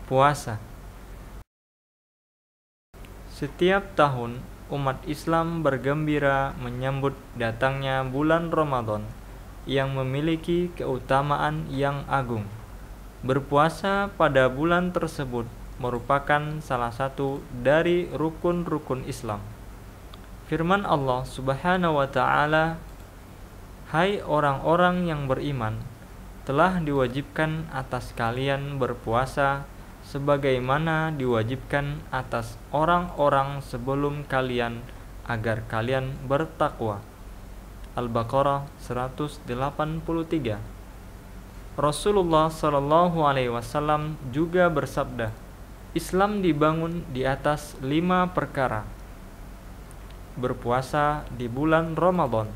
Puasa. Setiap tahun, umat Islam bergembira menyambut datangnya bulan Ramadan yang memiliki keutamaan yang agung. Berpuasa pada bulan tersebut merupakan salah satu dari rukun-rukun Islam. Firman Allah Subhanahu wa ta'ala, "Hai orang-orang yang beriman, telah diwajibkan atas kalian berpuasa sebagaimana diwajibkan atas orang-orang sebelum kalian agar kalian bertakwa." Al-Baqarah 183. Rasulullah Shallallahu Alaihi Wasallam juga bersabda, Islam dibangun di atas 5 perkara. Berpuasa di bulan Ramadan.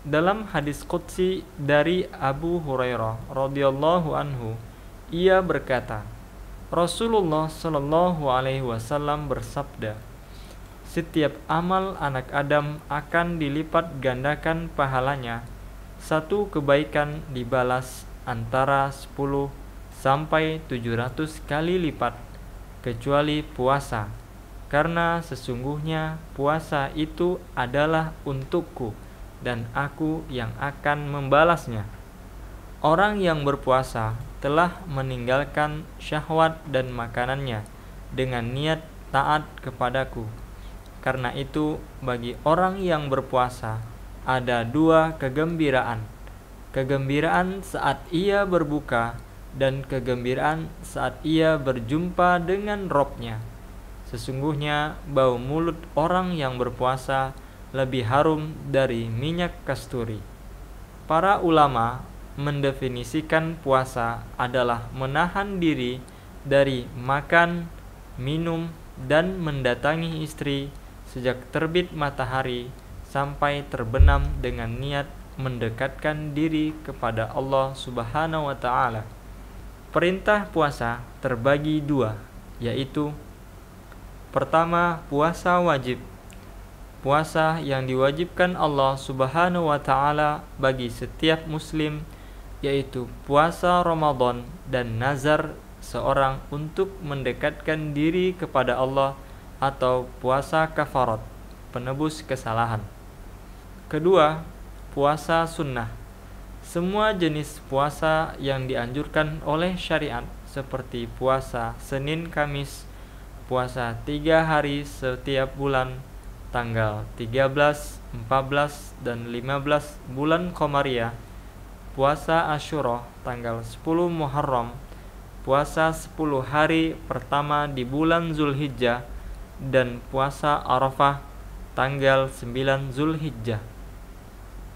Dalam hadis qudsi dari Abu Hurairah radhiyallahu anhu, ia berkata, Rasulullah Shallallahu Alaihi Wasallam bersabda, setiap amal anak Adam akan dilipat gandakan pahalanya. Satu kebaikan dibalas antara 10 sampai 700 kali lipat, kecuali puasa, karena sesungguhnya puasa itu adalah untukku dan aku yang akan membalasnya. Orang yang berpuasa telah meninggalkan syahwat dan makanannya dengan niat taat kepadaku. Karena itu, bagi orang yang berpuasa ada 2 kegembiraan. Kegembiraan saat ia berbuka dan kegembiraan saat ia berjumpa dengan Robnya. Sesungguhnya bau mulut orang yang berpuasa lebih harum dari minyak kasturi. Para ulama mendefinisikan puasa adalah menahan diri dari makan, minum, dan mendatangi istri sejak terbit matahari sampai terbenam dengan niat mendekatkan diri kepada Allah Subhanahu wa ta'ala. Perintah puasa terbagi 2, yaitu pertama, puasa wajib. Puasa yang diwajibkan Allah Subhanahu wa ta'ala bagi setiap muslim, yaitu puasa Ramadan dan nazar seorang untuk mendekatkan diri kepada Allah, atau puasa kafarat, penebus kesalahan. Kedua, puasa sunnah. Semua jenis puasa yang dianjurkan oleh syariat, seperti puasa Senin Kamis, puasa 3 hari setiap bulan, tanggal 13, 14, dan 15 bulan Qamariyah, puasa Asyura tanggal 10 Muharram, puasa 10 hari pertama di bulan Zulhijjah, dan puasa Arafah tanggal 9 Zulhijjah.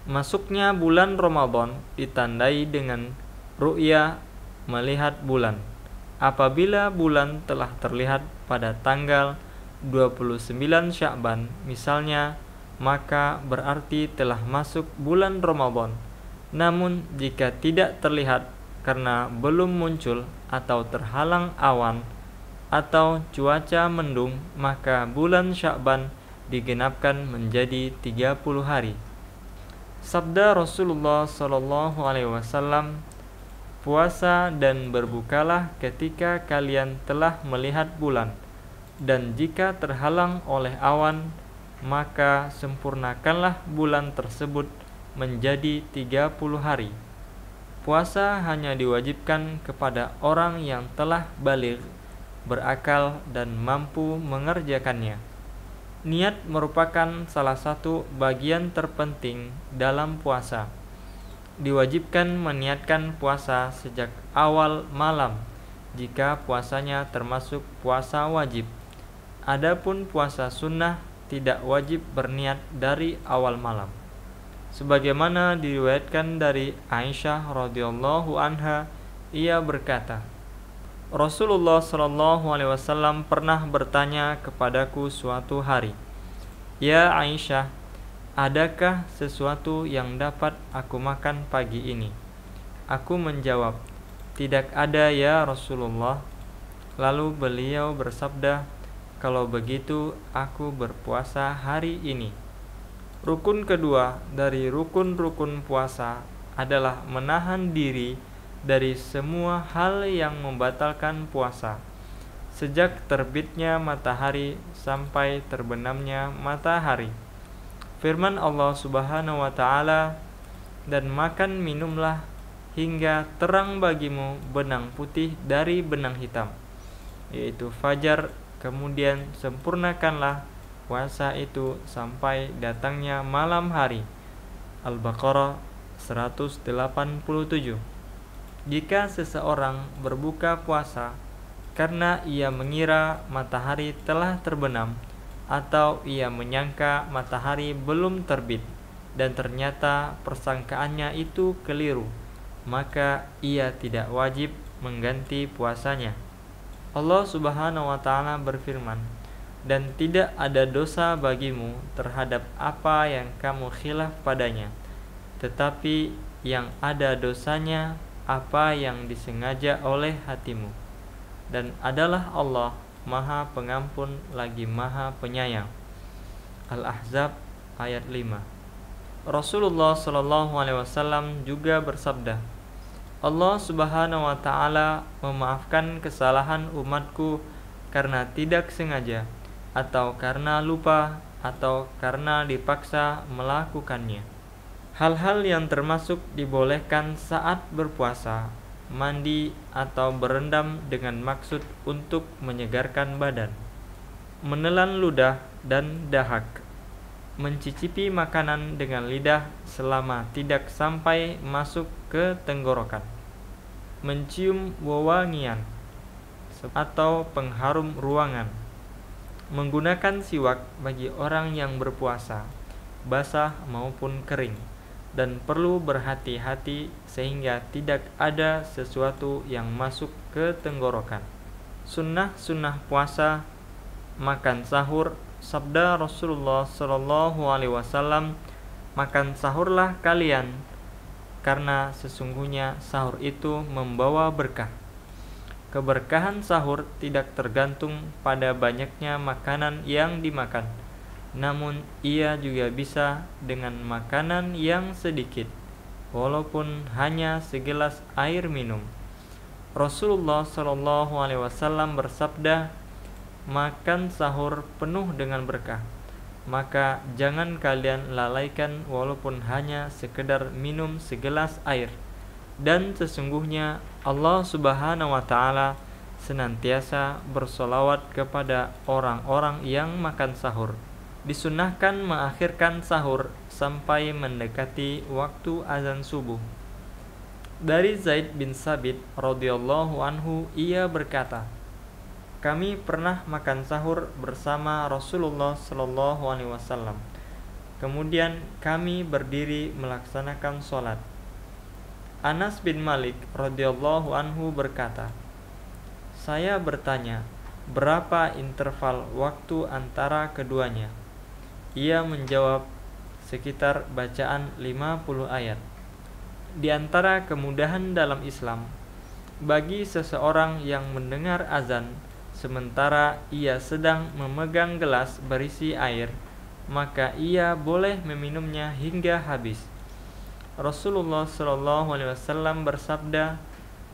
Masuknya bulan Ramadan ditandai dengan ru'yah, melihat bulan. Apabila bulan telah terlihat pada tanggal 29 Sya'ban misalnya, maka berarti telah masuk bulan Ramadan. Namun jika tidak terlihat karena belum muncul atau terhalang awan atau cuaca mendung, maka bulan Sya'ban digenapkan menjadi 30 hari. Sabda Rasulullah Shallallahu Alaihi Wasallam, puasa dan berbukalah ketika kalian telah melihat bulan, dan jika terhalang oleh awan, maka sempurnakanlah bulan tersebut menjadi 30 hari. Puasa hanya diwajibkan kepada orang yang telah baligh, berakal, dan mampu mengerjakannya. Niat merupakan salah satu bagian terpenting dalam puasa. Diwajibkan meniatkan puasa sejak awal malam jika puasanya termasuk puasa wajib. Adapun puasa sunnah tidak wajib berniat dari awal malam. Sebagaimana diriwayatkan dari Aisyah radhiyallahu anha, ia berkata, Rasulullah Shallallahu Alaihi Wasallam pernah bertanya kepadaku suatu hari, "Ya Aisyah, adakah sesuatu yang dapat aku makan pagi ini?" Aku menjawab, "Tidak ada ya Rasulullah." Lalu beliau bersabda, "Kalau begitu aku berpuasa hari ini." Rukun kedua dari rukun-rukun puasa adalah menahan diri dari semua hal yang membatalkan puasa, sejak terbitnya matahari sampai terbenamnya matahari. Firman Allah Subhanahu wa taala, dan makan minumlah hingga terang bagimu benang putih dari benang hitam, yaitu fajar, kemudian sempurnakanlah puasa itu sampai datangnya malam hari. Al-Baqarah 187. Jika seseorang berbuka puasa karena ia mengira matahari telah terbenam, atau ia menyangka matahari belum terbit dan ternyata persangkaannya itu keliru, maka ia tidak wajib mengganti puasanya. Allah Subhanahu wa taala berfirman, dan tidak ada dosa bagimu terhadap apa yang kamu khilaf padanya, tetapi yang ada dosanya apa yang disengaja oleh hatimu, dan adalah Allah Maha Pengampun lagi Maha Penyayang. Al-Ahzab ayat 5. Rasulullah SAW juga bersabda, Allah Subhanahu wa taala memaafkan kesalahan umatku karena tidak sengaja, atau karena lupa, atau karena dipaksa melakukannya. Hal-hal yang termasuk dibolehkan saat berpuasa: mandi atau berendam dengan maksud untuk menyegarkan badan, menelan ludah dan dahak, mencicipi makanan dengan lidah selama tidak sampai masuk ke tenggorokan, mencium wewangian atau pengharum ruangan, menggunakan siwak bagi orang yang berpuasa, basah maupun kering, dan perlu berhati-hati sehingga tidak ada sesuatu yang masuk ke tenggorokan. Sunnah-sunnah puasa: makan sahur. Sabda Rasulullah SAW, makan sahurlah kalian, karena sesungguhnya sahur itu membawa berkah. Keberkahan sahur tidak tergantung pada banyaknya makanan yang dimakan, namun ia juga bisa dengan makanan yang sedikit, walaupun hanya segelas air minum. Rasulullah SAW bersabda, makan sahur penuh dengan berkah, maka jangan kalian lalaikan walaupun hanya sekedar minum segelas air. Dan sesungguhnya Allah Subhanahu wa taala senantiasa bersolawat kepada orang-orang yang makan sahur. Disunnahkan mengakhirkan sahur sampai mendekati waktu azan subuh. Dari Zaid bin Sabit radhiyallahu anhu, ia berkata, kami pernah makan sahur bersama Rasulullah sallallahu alaihi wasallam. Kemudian kami berdiri melaksanakan sholat. Anas bin Malik radhiyallahu anhu berkata, saya bertanya, berapa interval waktu antara keduanya? Ia menjawab, sekitar bacaan 50 ayat. Di antara kemudahan dalam Islam, bagi seseorang yang mendengar azan sementara ia sedang memegang gelas berisi air, maka ia boleh meminumnya hingga habis. Rasulullah SAW bersabda,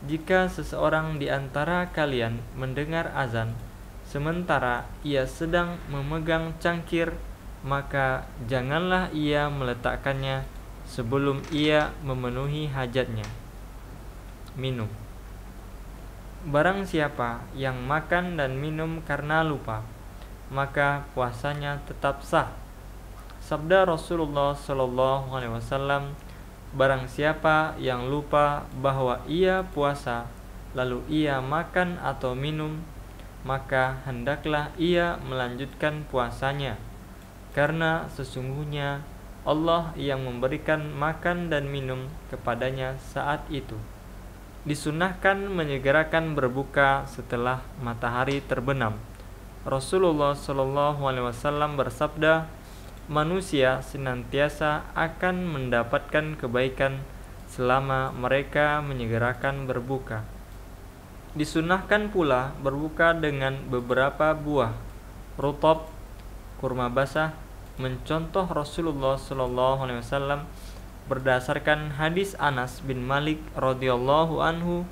jika seseorang di antara kalian mendengar azan sementara ia sedang memegang cangkir, maka janganlah ia meletakkannya sebelum ia memenuhi hajatnya. Minum. Barang siapa yang makan dan minum karena lupa, maka puasanya tetap sah. Sabda Rasulullah SAW, barang siapa yang lupa bahwa ia puasa, lalu ia makan atau minum, maka hendaklah ia melanjutkan puasanya, karena sesungguhnya Allah yang memberikan makan dan minum kepadanya saat itu. Disunnahkan menyegerakan berbuka setelah matahari terbenam. Rasulullah SAW bersabda, manusia senantiasa akan mendapatkan kebaikan selama mereka menyegerakan berbuka. Disunnahkan pula berbuka dengan beberapa buah rutab, kurma basah, mencontoh Rasulullah SAW Berdasarkan hadis Anas bin Malik radhiyallahu anhu,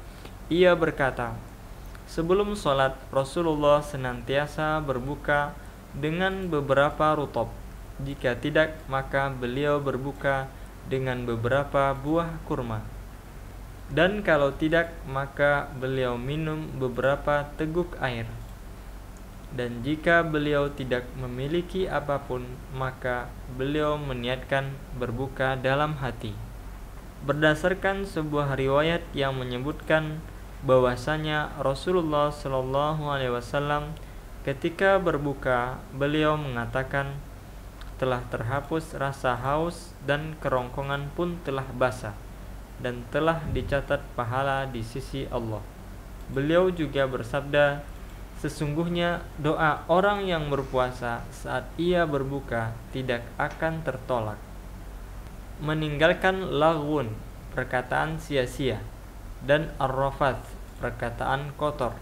ia berkata, sebelum sholat Rasulullah senantiasa berbuka dengan beberapa rutop. Jika tidak, maka beliau berbuka dengan beberapa buah kurma. Dan kalau tidak, maka beliau minum beberapa teguk air. Dan jika beliau tidak memiliki apapun, maka beliau meniatkan berbuka dalam hati. Berdasarkan sebuah riwayat yang menyebutkan bahwasanya Rasulullah Shallallahu Alaihi Wasallam ketika berbuka, beliau mengatakan, telah terhapus rasa haus dan kerongkongan pun telah basah dan telah dicatat pahala di sisi Allah. Beliau juga bersabda, sesungguhnya doa orang yang berpuasa saat ia berbuka tidak akan tertolak. Meninggalkan laghun, perkataan sia-sia, dan ar-rafath, perkataan kotor.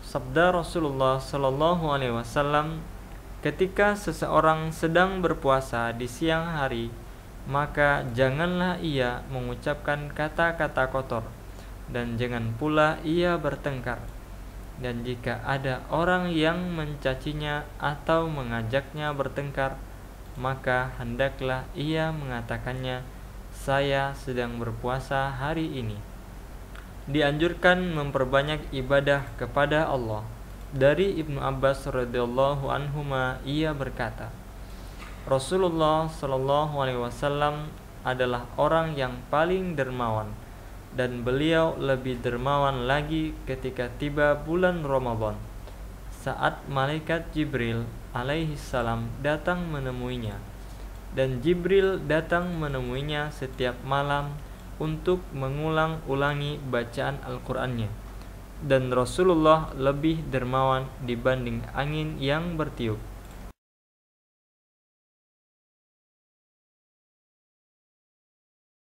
Sabda Rasulullah Shallallahu Alaihi Wasallam, ketika seseorang sedang berpuasa di siang hari, maka janganlah ia mengucapkan kata-kata kotor, dan jangan pula ia bertengkar. Dan jika ada orang yang mencacinya atau mengajaknya bertengkar, maka hendaklah ia mengatakannya, saya sedang berpuasa hari ini. Dianjurkan memperbanyak ibadah kepada Allah. Dari Ibnu Abbas radhiyallahu anhuma, ia berkata, Rasulullah Shallallahu Alaihi Wasallam adalah orang yang paling dermawan, dan beliau lebih dermawan lagi ketika tiba bulan Ramadan, saat malaikat Jibril alaihi salam datang menemuinya. Dan Jibril datang menemuinya setiap malam untuk mengulang-ulangi bacaan Al-Qur'annya. Dan Rasulullah lebih dermawan dibanding angin yang bertiup.